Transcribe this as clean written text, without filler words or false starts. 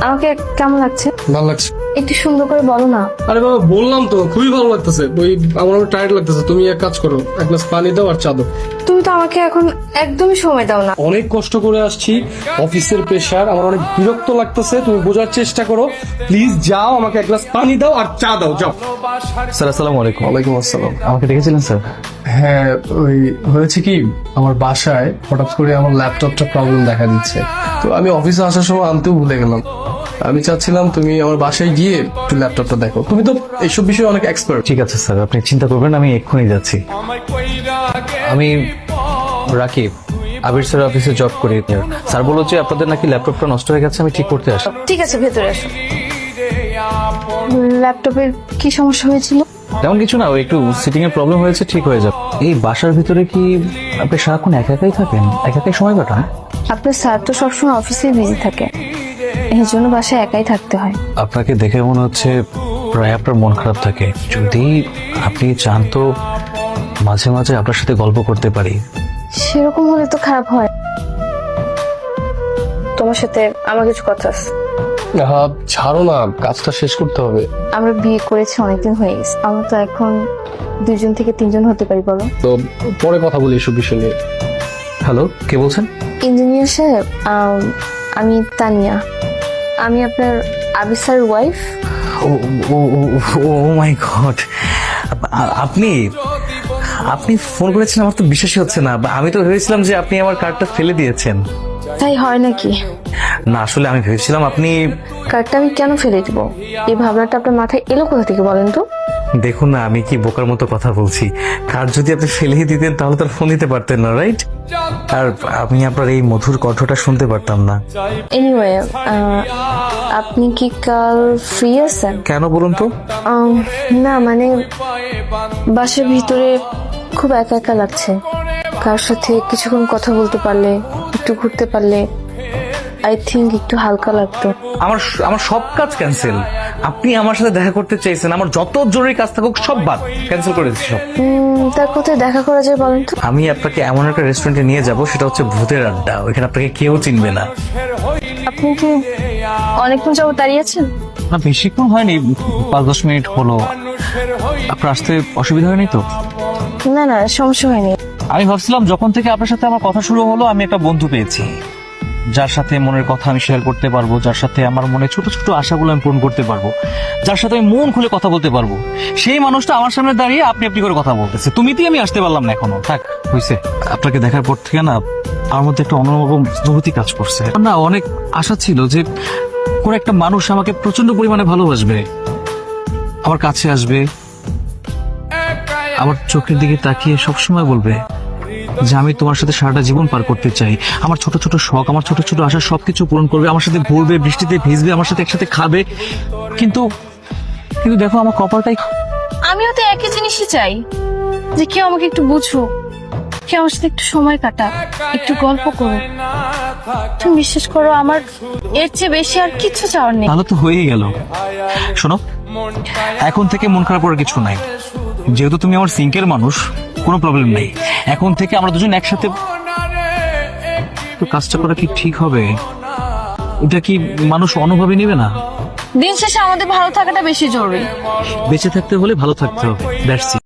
আমাকে কেমন লাগছে? ভালো লাগছে। একটু সুন্দর করে বলো না। আরে বাবা, বললাম তো খুবই ভালো লাগতেছে। ওই আমার অনেক টায়ার্ড লাগতেছে, তুমি এক কাজ করো, এক গ্লাস পানি দাও আর চা দাও। তুমি তো আমাকে এখন একদমই সময় দাও না। অনেক কষ্ট করে আসছি, অফিসের প্রেশার, আমার অনেক বিরক্ত লাগতেছে। তুমি বোঝার চেষ্টা করো, প্লিজ যাও, আমাকে এক গ্লাস পানি দাও আর চা দাও, যাও। স্যার আসসালামু আলাইকুম। ওয়ালাইকুম আসসালাম। আমাকে ডেকেছিলেন স্যার? হ্যাঁ, ওই হয়েছে কি, আমার বাসায় হঠাৎ করে আমার ল্যাপটপটা প্রবলেম দেখা দিচ্ছে, তো আমি অফিসে আসার সময় আনতেও ভুলে গেলাম। আমি চাচ্ছিলাম তুমি আমার বাসায় গিয়ে একটু ল্যাপটপটা দেখো, তুমি তো এইসব বিষয়ে অনেক এক্সপার্ট। ঠিক আছে স্যার, আপনি চিন্তা করবেন না, আমি এক্ষুনি যাচ্ছি। আমি রাকিব, আবির স্যার অফিসে জব করি। স্যার বললো যে আপনাদের নাকি ল্যাপটপটা নষ্ট হয়ে গেছে, আমি ঠিক করতে আসি। ঠিক আছে, ভেতরে আসো। ল্যাপটপের কি সমস্যা হয়েছিল? তেমন কিছু না, ওই একটু সিটিং এর প্রবলেম হয়েছে, ঠিক হয়ে যাবে। এই বাসার ভিতরে কি আপনি সারাক্ষণ একা একাই থাকেন, একা একাই সময় কাটান? আপনার স্যার তো সবসময় অফিসে বিজি থাকে, এই জন্য বাসায় একাই থাকতে হয়। আপনাকে দেখে মনে হচ্ছে প্রায় আপনার মন খারাপ থাকে। যদি আপনি চান তো মাঝে মাঝে আপনার সাথে গল্প করতে পারি। সেরকম হলে তো খারাপ হয়। তোমার সাথে আমার কিছু কথা আছে। ছাড়ো না, কাজটা শেষ করতে হবে। আমরা বিয়ে করেছি অনেকদিন হয়ে গেছে, আমরা তো এখন 2জন থেকে 3জন হতে পারি, বলো? তো পরে কথা বলি এসব বিষয় নিয়ে। হ্যালো, কে বলছেন? ইঞ্জিনিয়ার সাহেব, আমি তানিয়া। আমি আপনার আবির স্যার ওয়াইফ। ও ও ও মাই গড, আপনি আপনি ফোন করেছেন? আমার তো বিশ্বাসই হচ্ছে না। আমি তো ভেবেছিলাম যে আপনি আমার কার্ডটা ফেলে দিয়েছেন। তাই হয় নাকি? না, আসলে আমি ভেবেছিলাম আপনি। কার্ডটা আমি কেন ফেলে দিব? এই ভাবনাটা আপনার মাথায় এলো কোথা থেকে বলেন তো? দেখুন না, আমি কি বোকার মতো কথা বলছি? কার্ড যদি আপনি ফেলেই দিতেন তাহলে তো আর ফোন দিতে পারতেন না, রাইট? আর আমি আপনার এই মধুর কণ্ঠটা শুনতে পারতাম না। এনিওয়ে, আপনি কি কাল ফ্রি আছেন? কেন বলুন তো? না মানে বাসার ভিতরে খুব একা একা লাগছে। কার সাথে কিছুক্ষণ কথা বলতে পারলে, একটু ঘুরতে পারলে আই থিঙ্ক একটু হালকা লাগতো। আমার আমার সব কাজ ক্যান্সেল। আপনি আমার সাথে দেখা করতে চাইছেন, আমার যত জরুরি কাজ থাকুক সব বাদ, ক্যান্সেল করে দিচ্ছি সব। তার কোথায় দেখা করা যায় বলেন তো? আমি আপনাকে এমন একটা রেস্টুরেন্টে নিয়ে যাব, সেটা হচ্ছে ভূতের আড্ডা। ওইখানে আপনাকে কেউ চিনবে না। আপনি কি অনেকক্ষণ যাবত দাঁড়িয়ে আছেন? না, বেশিক্ষণ হয়নি, 5-10 মিনিট হলো। আপনার আসতে অসুবিধা হয়নি তো? না না, সমস্যা হয়নি। আমি ভাবছিলাম যখন থেকে আপনার সাথে আমার কথা শুরু হলো, আমি একটা বন্ধু পেয়েছি যার সাথে মনের কথা আমি শেয়ার করতে পারবো, যার সাথে আমার মনে ছোট ছোট আশাগুলো আমি পূরণ করতে পারবো, যার সাথে আমি মন খুলে কথা বলতে পারবো। সেই মানুষটা আমার সামনে দাঁড়িয়ে আপনি আপনি করে কথা বলতেছে। তুমিতেই আমি আসতে পারলাম না এখনো। থাক, হয়েছে। আপনাকে দেখার পর থেকে না আমার মধ্যে একটা অন্যরকম অনুভূতি কাজ করছে। না, অনেক আশা ছিল যে কোন একটা মানুষ আমাকে প্রচন্ড পরিমাণে ভালোবাসবে, আমার কাছে আসবে, আমার চোখের দিকে তাকিয়ে সবসময় বলবে যে আমি তোমার সাথে সারাটা জীবন পার করতে চাই। আমার ছোট ছোট শখ, আমার ছোট ছোট আশা সবকিছু পূরণ করবে, আমার সাথে ঘুরবে, বৃষ্টিতে ভিজবে, আমার সাথে একসাথে খাবে। কিন্তু কিন্তু দেখো আমার কপালটাই। আমিও তো একই জিনিসই চাই, যে কেউ আমাকে একটু বুঝুক, কেউ আমার সাথে একটু সময় কাটা, একটু গল্প করো। তুমি বিশ্বাস করো, আমার এর চেয়ে বেশি আর কিছু চাওয়ার নেই। ভালো তো হয়েই গেল। শোনো, এখন থেকে মন খারাপ করার কিছু নাই। যেহেতু তুমি আমার সিঙ্কের মানুষ, কোনো প্রবলেম নেই। এখন থেকে আমরা দুজন একসাথে। তো কাজটা করা কি ঠিক হবে? এটা কি মানুষ অনুভবই নেবে না? দিন শেষে আমাদের ভালো থাকাটা বেশি জরুরি। বেঁচে থাকতে হলে ভালো থাকতে হবে, দ্যাটস ইট।